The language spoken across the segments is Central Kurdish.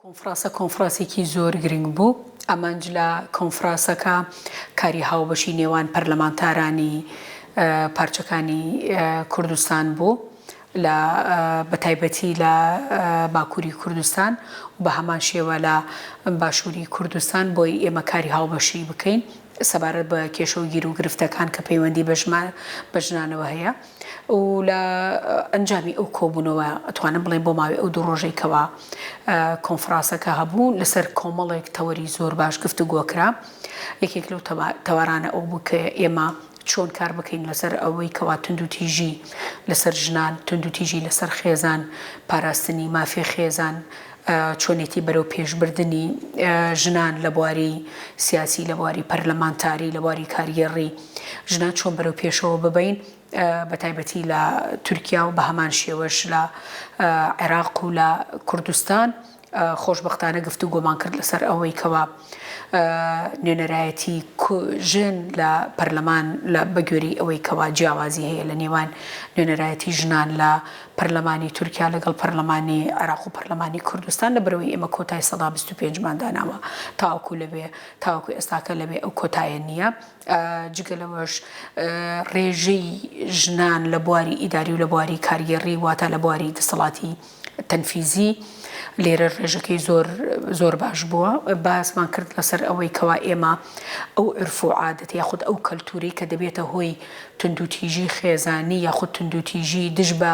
کۆنفرانسێکی زۆر گرنگ بوو. ئەمانج لە کۆنفرانسەکە کاری هاوبەشی نێوان پەرلەمانتارانی پارچەکانی کوردستان بوو لە بەتایبەتی لە باکووری کوردستان و بە هەمان شێوە لە باشووری کوردستان بۆی ئێمە کاری هاوبەشی بکەین سەبارەت بە کێشە و گیر و گرفتەکان کە پەیوەندی بە ژنانەوە هەیە و لە ئەنجامی ئەو کۆبوونەوە ئەتوانم بڵێم بۆ ماوەی ئەو دوو ڕۆژەی کەوە کۆنفرانسەکە هەبوو لەسەر کۆمەڵێک تەوەری زۆر باش گفتوگۆکرا. یەکێک لەو تەوارانە ئەو بوو کە ئێمە چۆن کار بکەین لەسەر ئەوەی کەوا توندوتیژی لەسەر ژنان، توندوتیژی لەسەر خێزان، پاراستنی مافی خێزان، چۆنێتی بەرەو پێشبردننی ژنان لە بواری سیاسی، لە بواری پەرلەمانتاری، لە بواری کاریگەڕی ژنان چۆن بەرەو پێشەوە ببین بەتایبەتی لە تورکیا و بە هەمان شێوەش لە عێراق و لە کوردستان. خۆشبەختانە گفتوگۆمان کرد لەسەر ئەوەی کەوا نوێنەرایەتی ژن لە پەرلەمان لە بەگوێری ئەوەی کەوا جیاوازی هەیە لە نێوان نوێنەرایەتی ژنان لە پەرلەمانی تورکیا لەگەڵ پەرلەمانی عێراق و پەرلەمانی کوردستان لە بەرەوەی ئێمە کۆتای 125مان داناوە تاوەکو ئێستاکە لەبێ ئەو کۆتایە نییە. جگە لەوەش ڕێژەی ژنان لە بواری ئیداری و لە بواری کاریگەڕی واتە لە بواری دەسەڵاتی تەنفیزی لێرە ڕێژەکەی زۆر باش بووە. باسمان کرد لەسەر ئەوەی کەوا ئێمە ئەو عرف و عادەت یاخود ئەو کەلتوری کە دەبێتە هۆی توندوتیژی خێزانی یاخود توندوتیژی دژ بە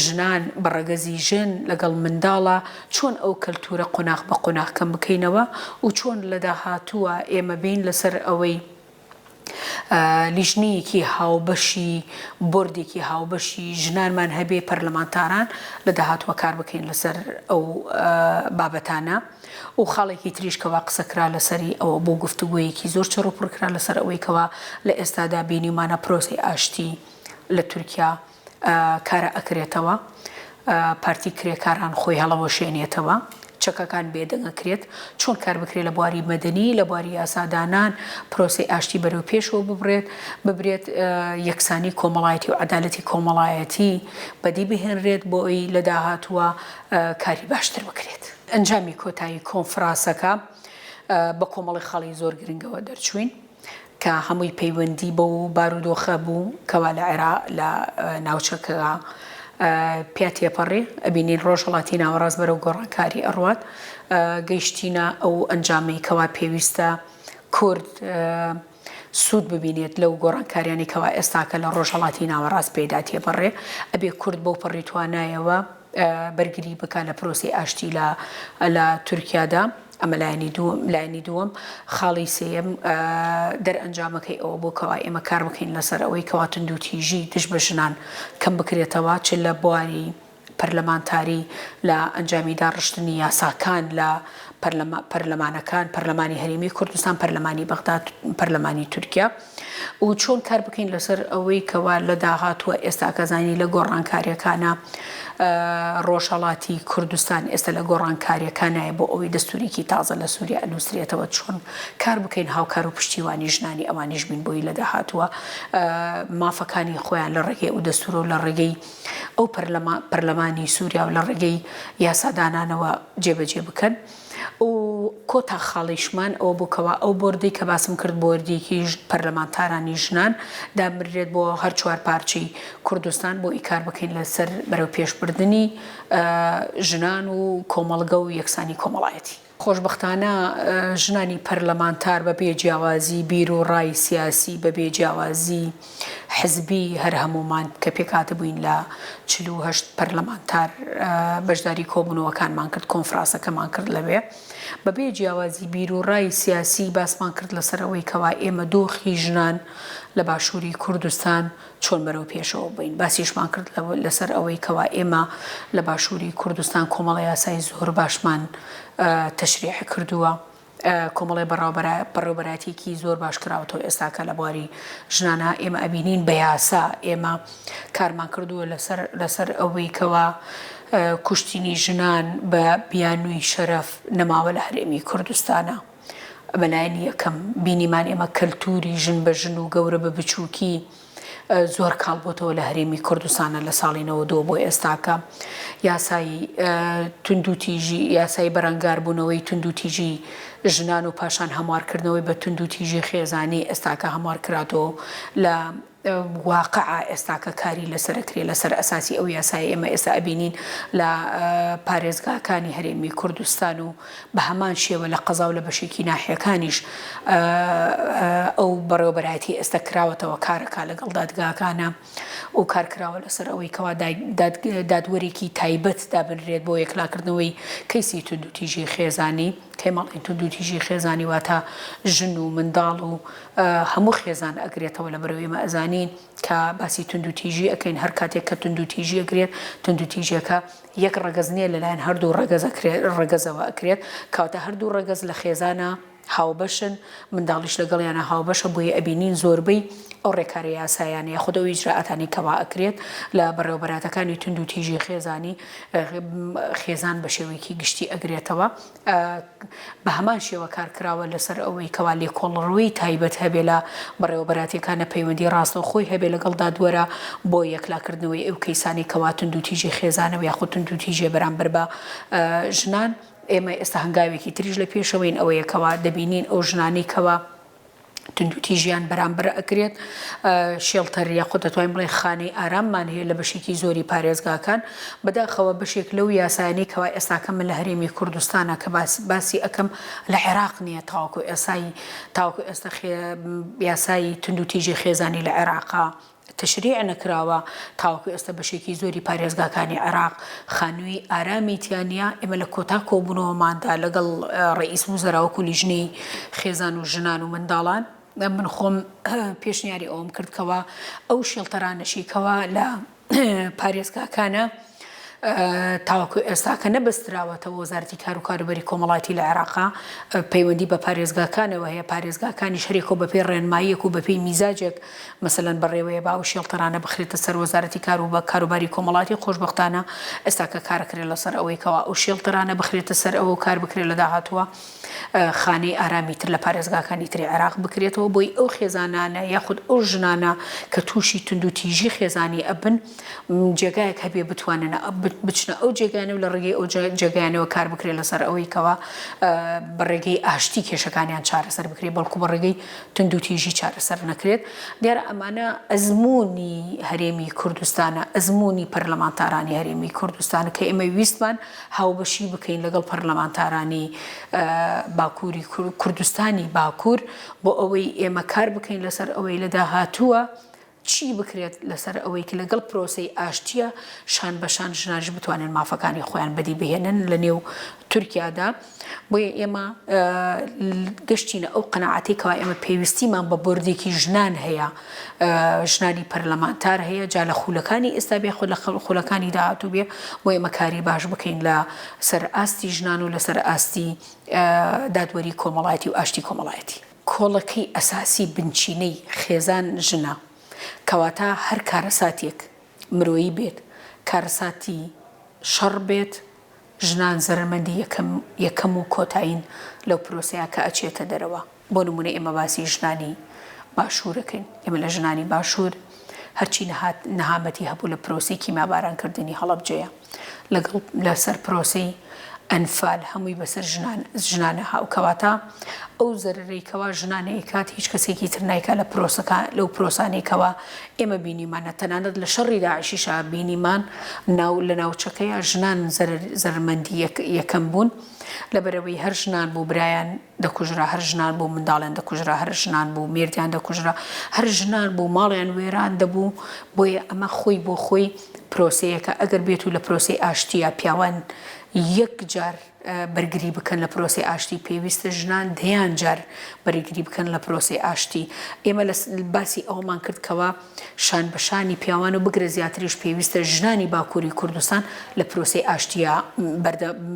ژنان بەڕەگەزی ژن لەگەڵ منداڵە چۆن ئەو کەلتورە قۆناغ بە قۆناغ کەم بکەینەوە و چۆن لە داهاتووە ئێمە بین لەسەر ئەوەی لیژنەیەکی هاوبەشی بردێکی هاوبەشی ژنانمان هەبێ پەرلەمانتاران لە داهاتوە کار بکەین لەسەر ئەو بابەتانە. و خاڵێکی تریش کەوا قسەکرا لەسەری ئەوە بۆ گفتوگویەکی زۆر چڕوپڕکرا لەسەر ئەوەی کەوا لە ئێستادا بینیمانە پرۆسی ئاشتی لە تورکیا کارە ئەکرێتەوە، پارتی کرێکاران خۆی هەڵەوە شوێنێتەوە، چەکەکان بێدەنگەکرێت، چۆن کار بکرێت لە بواری مەدەنی لە بواری یاسادانان پرۆسی ئاشتی بەرەو پێشەوە ببرێت یەکسانی کۆمەڵایەتی و عەدالەتی کۆمەڵایەتی بەدی بهێنرێت بۆ ئەوی لە داهاتووە کاری باشتر بکرێت. ئەنجامی کۆتایی کۆنفرانسەکە بە کۆمەڵی خەڵی زۆر گرنگەوە دەرچوین کە هەمووی پەیوەندی بە و بارودۆخە بوو کەوا لە عێراق لە ناوچەکە پیا تێپەڕێ ئەبینین ڕۆژهەڵاتی ناوەڕاست بەرەو گۆڕانکاری ئەڕوات گەیشتینە ئەو ئەنجامەی کەوا پێویستە کورد سوود ببینێت لەو گۆڕانکاریانی کەوا ئێستاکە لە ڕۆژهەڵاتی ناوەڕاست پێدا تێپەڕێ ئەبێ کورد بەو پەڕی توانایەوە بەرگری بکە لە پرۆسی ئاشتی لە تورکیادا. ئەمە لایەنی دووەم. خاڵی سێیەم دەرئەنجامەکەی ئەوە بۆ کەوا ئێمە کار بکەین لەسەر ئەوەی کەوا توندوتیژی دژ بە ژنان کەم بکرێتەوە چ لە بواری پەرلەمانتاری لە ئەنجامی داڕشتنی یاساکان لە پەرلەمانەکان، پەرلەمانی هەرێمی کوردستان، پەرلەمانی بەغداد، پەرلەمانی تورکیا و چۆن کار بکەین لەسەر ئەوەی کەوا لە داهاتووە ئێستا کەزانی لە گۆڕانکاریەکانە ڕۆژهەڵاتی کوردستان ئێستا لە گۆڕانکاریەکانایە بۆ ئەوەی دەستوورێکی تازە لە سووریا ئەنووسرێتەوە چۆن کار بکەین هاوکار و پشتیوانی ژنانی ئەوانیش بین بۆی لە داهاتووە مافەکانی خۆیان لە ڕێگەی ئەو دەستورە و لە ڕێگەی ئەو پەرلەمانی سووریا و لە ڕێگەی یاسادانانەوە جێبەجێ بکەن. و کۆتا خاڵیشمان ئەوە بووکەوە ئەو بۆردەی کە باسم کرد بۆردێکی پەرلەمانتارانی ژنان دامرێت بۆ هەر چوار پارچەی کوردستان بۆ ئیکار بکەین لەسەر بەرەو پێشبردننی ژنان و کۆمەڵگە و یەکسانی کۆمەڵایەتی. خۆشبەختانە ژنانی پەرلەمانتار بەبێ جیاوازی بیر و ڕای سیاسی بەبێ جیاوازی حزبی هەر هەمومان کە پێکاتە بووین لە 48 پەرلەمانتار بەشداری کۆبوونەوەکانمان کرد کۆنفرانسەکەمان کرد لەوێ بەبێ جیاوازی بیر و ڕای سیاسی باسمان کرد لەسەرەوەی کەوا ئێمە دۆخی ژنان لە باشووری کوردستان چۆن بەرەو پێشەوە بین. باسیشمان کرد لەسەر ئەوەی کەوا ئێمە لە باشووری کوردستان کۆمەڵە یاسای زۆر باشمان تەشریح کردووە، کۆمەڵی بەڕێوەبەراتێکی زۆر باش کراوەتەوە ئێستاکە لە بواری ژنانە ئێمە ئەبینین بە یاسا ئێمە کارمان کردووە لەسەر ئەوەی کەوا کوشتنی ژنان بە بیانووی شەرەف نەماوە لە هەرێمی کوردستانە. بەلایەن یەکەم بینیمان ئێمە کەلتوری ژن بە ژن و گەورە بە بچووکی زۆر کاڵبۆتەوە لە هەرێمی کوردستانە لە ساڵی 92 بۆ ئێستاکە یاسای تونند و تیژی یاسای بەرەنگاربوونەوەی تونند و تیژی ژنان و پاشان هەموارکردنەوەی بە تونند و تیژی خێزانی ئێستاکە هەموار کراتەوە لە واقعە ئێستاکە کاری لەسەرکرێ لەسەر ئەساسی ئەو یاسای ئێمە ئێستا ئەبینین لە پارێزگاکانی هەرێمی کوردستان و بە هەمان شێوە لە قەزا و لە بەشێکی ناحیەکانیش ئەو بەڕێوەبەرایەتی ئێستا کراوەتەوە کارەکە لەگەڵ دادگاکانە و کارکراوە لەسەر ئەوەی کەوا دادوەرێکی تایبەت دابنرێت بۆ یەکلاکردنەوەی کەیسی تونند و تیژی خێزانی کەمەڵی تونند و تیژی خێزانی واتە ژن و منداڵ و هەموو خێزان ئەگرێتەوە لە بەرەو ئێمە ئەزانین کە باسی تونند و تیژی ئەەکەین هەر کاتێک کە تونند و تیژی ئەگرێت تونند و تیژیەکە یەک ڕەگەز نییە لەلایەن هەردوو ڕەگەزەوە ئەکرێت کەواتە هەردوو ڕەگەز لە خێزانە هاوبەشن منداڵیش لەگەڵیانە هاوبەشە بۆیە ئەبینین زۆربەی ئەو ڕێکاری یاسایانە یاخود ئەو ئیجراعاتانی کەوا ئەکرێت لە بەڕێوەبەراتەکانی تونند و تیژی خێزانی خێزان بە شێوەیەکی گشتی ئەگرێتەوە بە هەمان شێوە کارکراوە لەسەر ئەوەی کەوا لێکۆڵڕووی تایبەت هەبێ لە بەڕێوەبەراتەکانە پەیوەندی ڕاستەوخۆی هەبێ لەگەڵ دادوەرە بۆ یەکلاکردنەوەی ئەو کەیسانی کەوا تونند و تیژی خێزانەوە یاخود تونند و تیژێ بەرامبەر بە ژنان ئێمە ئێستا هەنگاوێکی تریش لە پێشەوەین ئەوەیەکەوە دەبینین ئەو ژنانی کەوا تونند و تیژیان بەرامبەر ئەکرێت شێڵتەر یاخود دەتوانین بڵێ خانەی ئاراممان هەیە لە بەشێکی زۆری پارێزگاکان بەداخەوە بەشێک لەو یاسایانی کەوا ئێستاکە من لە هەرێمی کوردستانە کە باسی ئەەکەم لە عێراق نییە تاوەکو ئێستا یاسایی تونند و تیژی خێزانی لە عێراقا تشریع نەکراوە تاوەکو ئێستا بەشێکی زۆری پارێزگاکانی عێراق خانووی ئارامی تیانە ئێمە لە کۆتا کۆبوونەوەماندا لەگەڵ ڕئیس وزەراوە کولیژنەی خێزان و ژنان و منداڵان من خۆم پێشنیاری ئەوم کردکەوە ئەو شێڵتەرانەشیکەوە لە پارێزگاکانە تاوەکو ئێستاکە نەبەستراوەتەوە وەزارەتی کار و کاروبەری کۆمەڵاتی لە عێراقا پەیوەندی بە پارێزگاکانەوە هەیە پارێزگاکانی شەریکۆ بەپێی ڕێنماییەک و بەپێی میزاجێک مەسەلەن بەڕێوەیە با و شێڵتەرانە بخرێتە سەر وەزارەتی کار و کاروباری کۆمەڵاتی خۆشبەختانە ئێستاکە کارەکرێت لەسەر ئەوەی کەوا ئەو شێڵتەرانە بخرێتە سەر ئەوە و کار بکرێت لە داهاتووە خانەی ئارامی تر لە پارێزگاکانی تری عێراق بکرێتەوە بۆی ئەو خێزانانە یاخود ئەو ژنانە کە تووشی تونند و تیژی خێزانی ئەبن جێگایەک هەبێ بتوانن بچنە ئەو جێگانە و لە ڕێگەی ئەو جێگانەوە کار بکرێت لەسەر ئەوەی کەوا بە ڕێگەی ئاشتی کێشەکانیان چارەسەر بکرێت بەڵکو بە ڕێگەی تونند و تیژی چارەسەر نەکرێت دیارە ئەمانە ئەزمموی هەرێمی کوردستانە ئەزمموی پەرلەمانتارانی هەرێمی کوردستانە کە ئێمە ویستمان هاوبەشی بکەین لەگەڵ پەرلەمانتارانی باکووری کوردستانی باکوور بۆ ئەوەی ئێمە کار بکەین لەسەر ئەوەی لە داهاتووە چی بکرێت لەسەر ئەوەی کە لەگەڵ پرۆسەی ئاشتیە شان بەشان ژناش بتوانن مافەکانی خۆیان بەدی بهێنن لە نێو تورکیادا بۆیە ئێمە گەشتینە ئەو قەناعەتی کەوا ئێمە پێویستیمان بە بردێکی ژنان هەیە ژنانی پەرلەمانتار هەیە جا لە خولەکانی ئێستا بێ خۆ لە خولەکانی داهاتوو بێ بۆ ئێمە کاری باش بکەین لە سەر ئاستی ژنان و لەسەر ئاستی دادوەری کۆمەڵایەتی و ئاشتی کۆمەڵایەتی کۆڵەکەی ئەساسی بنچینەی خێزان ژنە کەواتە هەر کارەساتێک مرۆیی بێت کارەساتی شەڕ بێت ژنان زەرمەندی یەکەم و کۆتایین لەو پرۆسەیە کە ئەچێتە دەرەوە بۆ نمونە ئێمە باسی ژنانی باشوورەکەین ئێمە لە ژنانی باشوور هەرچی نەهامەتی هەبوو لە پرۆسی کیمابارانکردنی هەڵەبجەیە لەسەر پرۆسەی ئەنفال هەمووی بەسەر ژنانە هاوکەواتە ئەو زەرەرەیکەوە ژنانەیە کات هیچ کەسێکی تر نایکا لە لەو پرۆسانێکەوە ئێمە بینیمانە تەنانەت لە شەڕی داعشیشا بینیمان لە ناوچەکەیە ژنان زەرمەندی یەکەم بوون لەبەرەوەی هەر ژنان بوو برایان دەکوژرا هەر ژنان بوو منداڵیان دەکوژرا هەر ژنان بوو مێردیان دەکوژرا هەر ژنان بوو ماڵیان وێران دەبوو بۆیە ئەمە خۆی بۆ خۆی پرۆسەیەکە ئەگەر بێت و لە پرۆسەی ئاشتیە پیاوان یەک جار بەرگری بکەن لە پرۆسەی ئاشتی پێویستە ژنان دەیان جار بەرگری بکەن لە پرۆسەی ئاشتی ئێمە لە باسی ئەومان کردکەوە شان بەشانی پیاوان و بگرە زیاتریش پێویستە ژنانی باکووری کوردستان لە پرۆسەی ئاشتیە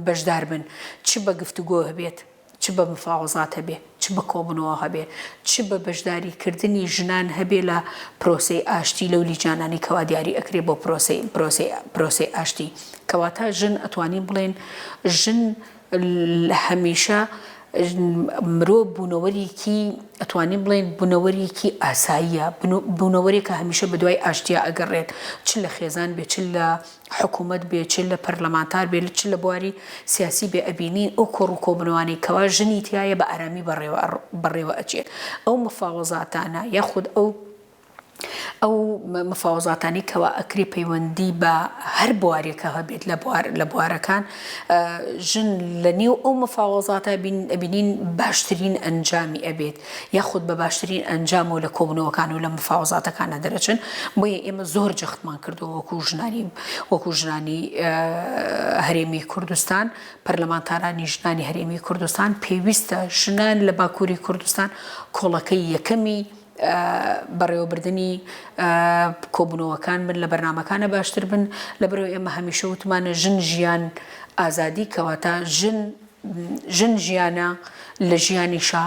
بەشدار بن چ بە گفتوگۆ هەبێت چ بە مفاوەزات هەبێ چ بە کۆبنەوە هەبێ چ بە بەشداریکردنی ژنان هەبێ لە پرۆسەی ئاشتی لەو لیجانانی کەوا دیاری ئەکرێ بۆ پرۆسەی ئاشتی کەواتە ژن ئەتوانین بڵێن ژن هەمیشە مرۆ بوونەوەرێکی ئەتوانین بڵێن بوونەوەرێکی ئاساییە، بوونەوەرێکە هەمیشە بەدوای ئاشتیا ئەگەڕێت، چ لە خێزان بێ، چ لە حکوومەت بێ، چ لە پەرلەمانتار بێ، چ لە بواری سیاسی بێ، ئەبینین ئەو کۆڕ و کۆبنەوانی کەوا ژنی تایە بە ئارامی بەڕێوە ئەچێت. ئەو مفاوەزاتانە یاخود ئەو مفاوەزاتانی کەوا ئەکرێ پەیوەندی بە هەر بوارێکە هەبێت لە بوارەکان، ژن لە نێو ئەو مفاوەزاتە ئەبینین باشترین ئەنجامی ئەبێت، یاخود بە باشترین ئەنجام و لە کۆبنەوەکان و لە مفاوەزاتەکانە دەرەچن. بۆیە ئێمە زۆر جەختمان کردەوە وەکو ژنانی هەرێمی کوردستان، پەرلەمانتارانی ژنانی هەرێمی کوردستان پێویستە ژنان لە باکووری کوردستان کۆڵەکەی یەکەمی بەڕێوەبردننی کۆبوونەوەکان بن، لە بەرنامەکانە باشتر بن، لەبەرەوە ئێمە هەمیشە وتمانە ژن ژیان ئازادی، کەواتە ژن ژیانە لە ژیانیشا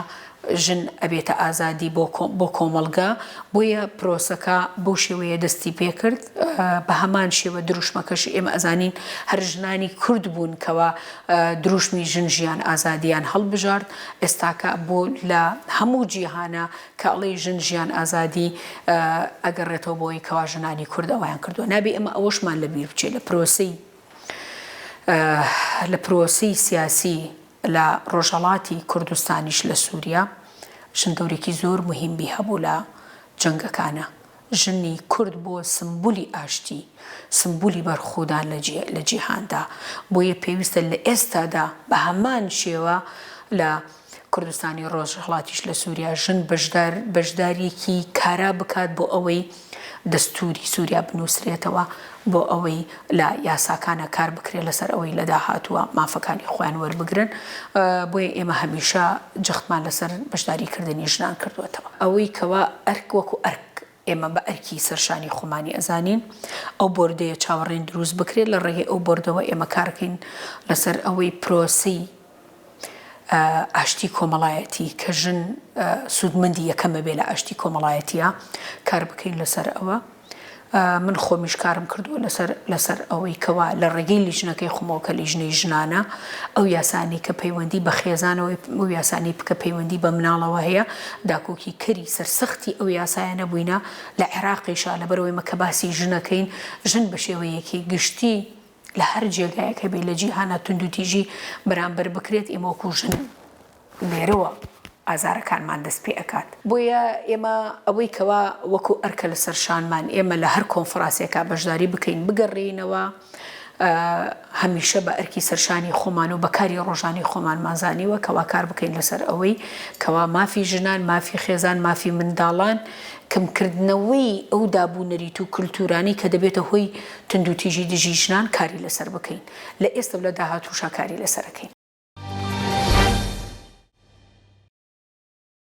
ژن ئەبێتە ئازادی بۆ کۆمەڵگا. بۆیە پرۆسەکە بۆ شێوەیە دەستی پێ کرد، بە هەمان شێوە دروشمەکەش ئێمە ئەزانین هەر ژنانی کورد بوون کەوا دروشمی ژن ژیان ئازادیان هەڵبژارد. ئێستاکە بۆ لە هەموو جیهانە کە ئەڵێ ژن ژیان ئازادی ئەگەڕێتەوە بۆی کەوا ژنانی کورد ئەویان کردووە. نابێ ئێمە ئەوەشمان لەبیر بچێت لە پرۆسەی سیاسی لە ڕۆژهەڵاتی کوردستانیش لە سووریا ژندەورێکی زۆر مهمی هەبوو لە جەنگەکانە. ژنی کورد بۆ سمبولی ئاشتی، سمبولی بەرخودان لە جیهاندا. بۆیە پێویستە لە ئێستادا بە هەمان شێوە لە کوردستانی ڕۆژهەڵاتیش لە سووریا ژن بەشدارێکی کارا بکات بۆ ئەوەی دەستوری سووریا بنووسرێتەوە، بۆ ئەوەی لە یاساکانە کار بکرێت لەسەر ئەوەی لە داهاتووە مافەکانی خۆیان وەربگرن. بۆیە ئێمە هەمیشە جەختمان لەسەر بەشداریکردنی ژنان کردوێتەوە. ئەوەی کەوا ئەرک وەکو ئەرک ئێمە بە ئەرکی سەرشانی خۆمانی ئەزانین، ئەو بۆردەیە چاوەڕێن دروست بکرێت، لە ڕێگەی ئەو بۆردەوە ئێمە کارکەین لەسەر ئەوەی پرۆسەی ئاشتی کۆمەڵایەتی کە ژن سوودمەندی یەکەمە بێ لە ئاشتی کۆمەڵایەتیە کار بکەین لەسەر ئەوە. من خۆمیش کارم کردووە لەسەر ئەوەی کەوا لە ڕێگەی لیژنەکەی خۆمەوە کە لیژنەی ژنانە ئەو یاسانی کە پەیوەندی بە خێزانەوەی ئەو یاسانی بکە پەیوەندی بە مناڵەوە هەیە، داکۆکی کەری سەرسەختی ئەو یاسایە نەبووینە لە عێراقیشا، لەبەرەوەی مەکە باسی ژنەکەین، ژن بە شێوەیەکی گشتی لە هەر جێگایەکە بێ لە جیهانە تونند و تیژی بەرامبەر بکرێت، ئێمە وەکو ژن لێرەوە ئازارەکانمان دەست پێ ئەکات. بۆیە ئێمە ئەوەی کەوا وەکو ئەرکە لە سەرشانمان ئێمە لە هەر کۆنفرانسێکا بەشداری بکەین بگەڕێینەوە، هەمیشە بە ئەرکی سەرشانی خۆمان و بەکاری ڕۆژانی خۆمانمان زانیوە کەوا کار بکەین لەسەر ئەوەی کەوا مافی ژنان، مافی خێزان، مافی منداڵان کەمکردنەوەی ئەو دابوونەریت و کولتورانی کە دەبێتە هۆی تونند و تیژی دژی ژنان کاری لەسەر بکەین. لە ئێستا لە داهاتووشا کاری لەسەرەکەین.